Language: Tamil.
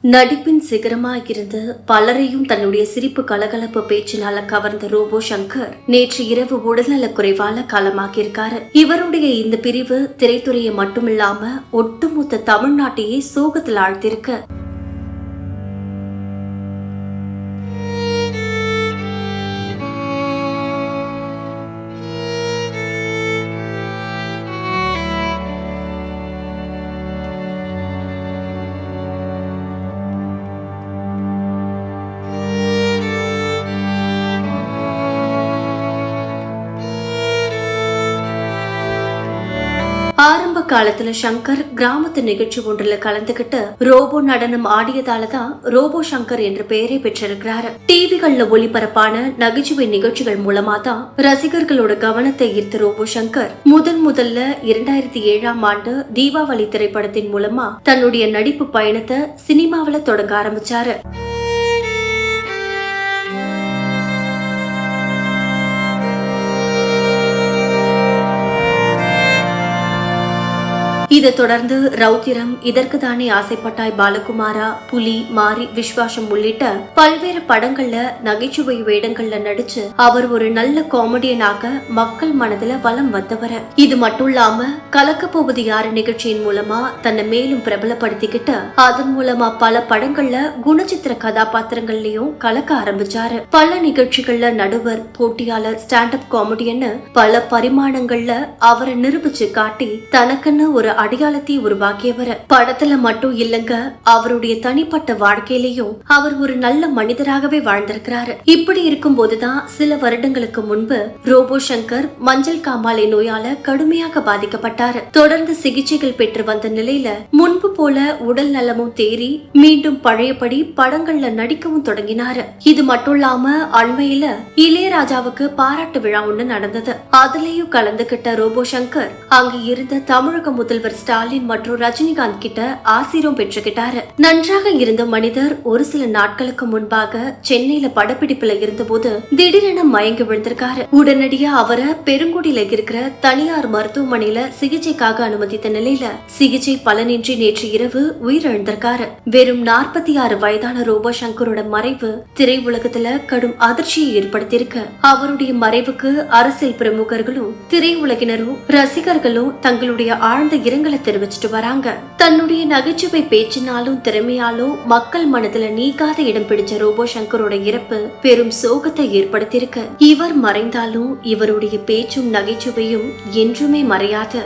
நடிப்பின் சிகரமாயிருந்து பலரையும் தன்னுடைய சிரிப்பு கலகலப்பு பேச்சினால கவர்ந்த ரோபோ சங்கர் நேற்று இரவு உடல்நலக் குறைவால காலமாகியிருக்காரு. இவருடைய இந்த பிரிவு திரைத்துறையை மட்டுமில்லாம ஒட்டுமொத்த தமிழ்நாட்டையே சோகத்தில் ஆழ்த்திருக்கு. ஆரம்ப காலத்துல சங்கர் கிராமத்து நிகழ்ச்சி ஒன்றுல கலந்துகிட்டு ரோபோ நடனம் ஆடியதாலதான் ரோபோ சங்கர் என்ற பெயரை பெற்றிருக்கிறாரு. டிவிகள்ல ஒளிபரப்பான நகைச்சுவை நிகழ்ச்சிகள் மூலமா தான் ரசிகர்களோட கவனத்தை ஈர்த்த ரோபோ சங்கர் முதல்ல 2007ஆம் ஆண்டு தீபாவளி திரைப்படத்தின் மூலமா தன்னுடைய நடிப்பு பயணத்தை சினிமாவில தொடங்க ஆரம்பிச்சாரு. இதை தொடர்ந்து ரவுத்திரம், இதற்கு தானே ஆசைப்பட்டாய் பாலகுமாரா, புலி, மாரி, விஸ்வாசம் உள்ளிட்ட பல்வேறு படங்கள்ல நகைச்சுவை வேடங்கள்ல நடிச்சு அவர் ஒரு நல்ல காமெடியனாக மக்கள் மனதுல வலம் வந்தவர். இது மட்டும் இல்லாம கலக்க போவது யாரு நிகழ்ச்சியின் மூலமா தன்னை மேலும் பிரபலப்படுத்திக்கிட்டு அதன் மூலமா பல படங்கள்ல குணச்சித்திர கதாபாத்திரங்கள்லயும் கலக்க ஆரம்பிச்சாரு. பல நிகழ்ச்சிகள்ல நடுவர், போட்டியாளர், ஸ்டாண்ட் அப் காமெடியன்னு பல பரிமாணங்கள்ல அவரை நிரூபிச்சு காட்டி தனக்குன்னு ஒரு அடையாளத்தை உருவாக்கியவர். படத்துல மட்டும் இல்லங்க, அவருடைய தனிப்பட்ட வாழ்க்கையிலையும் அவர் ஒரு நல்ல மனிதராகவே வாழ்ந்திருக்கிறாரு. இப்படி இருக்கும் போதுதான் சில வருடங்களுக்கு முன்பு ரோபோ சங்கர் மஞ்சள் காமாலை நோயால கடுமையாக பாதிக்கப்பட்டாரு. தொடர்ந்து சிகிச்சைகள் பெற்று வந்த நிலையில முன்பு போல உடல் நலமும் தேறி மீண்டும் பழையபடி படங்கள்ல நடிக்கவும் தொடங்கினாரு. இது மட்டும் இல்லாம அண்மையில இளையராஜாவுக்கு பாராட்டு விழா ஒண்ணு நடந்தது. அதுலயும் கலந்துகிட்ட ரோபோ சங்கர் அங்கு இருந்த தமிழக முதல்வர் ஸ்டாலின் மற்றும் ரஜினிகாந்த் கிட்ட ஆசீர்வாதம் பெற்றுக்கிட்டாரு. நன்றாக இருந்த மனிதர் ஒரு சில நாட்களுக்கு முன்பாக சென்னையில படப்பிடிப்புல இருந்த போது திடீரென மயங்கி விழுந்திருக்காரு. உடனடியா அவரை பெருங்குடியில இருக்கிற தனியார் மருத்துவமனையில சிகிச்சைக்காக அனுமதித்த நிலையில சிகிச்சை பலனின்றி நேற்று இரவு உயிரிழந்திருக்காரு. வெறும் 46 வயதான ரோபோ சங்கரோட மறைவு திரை உலகத்துல கடும் அதிர்ச்சியை ஏற்படுத்தியிருக்கு. அவருடைய மறைவுக்கு அரசியல் பிரமுகர்களும் திரையுலகினரும் ரசிகர்களும் தங்களுடைய ஆழ்ந்த இரங்கலை தெரிவிச்சிட்டு வராங்க. தன்னுடைய நகைச்சுவை பேச்சினாலும் திறமையாலும் மக்கள் மனதுல நீங்காத இடம் பிடிச்ச ரோபோ சங்கரோட இறப்பு பெரும் சோகத்தை ஏற்படுத்தியிருக்கு. இவர் மறைந்தாலும் இவருடைய பேச்சும் நகைச்சுவையும் என்றுமே மறையாது.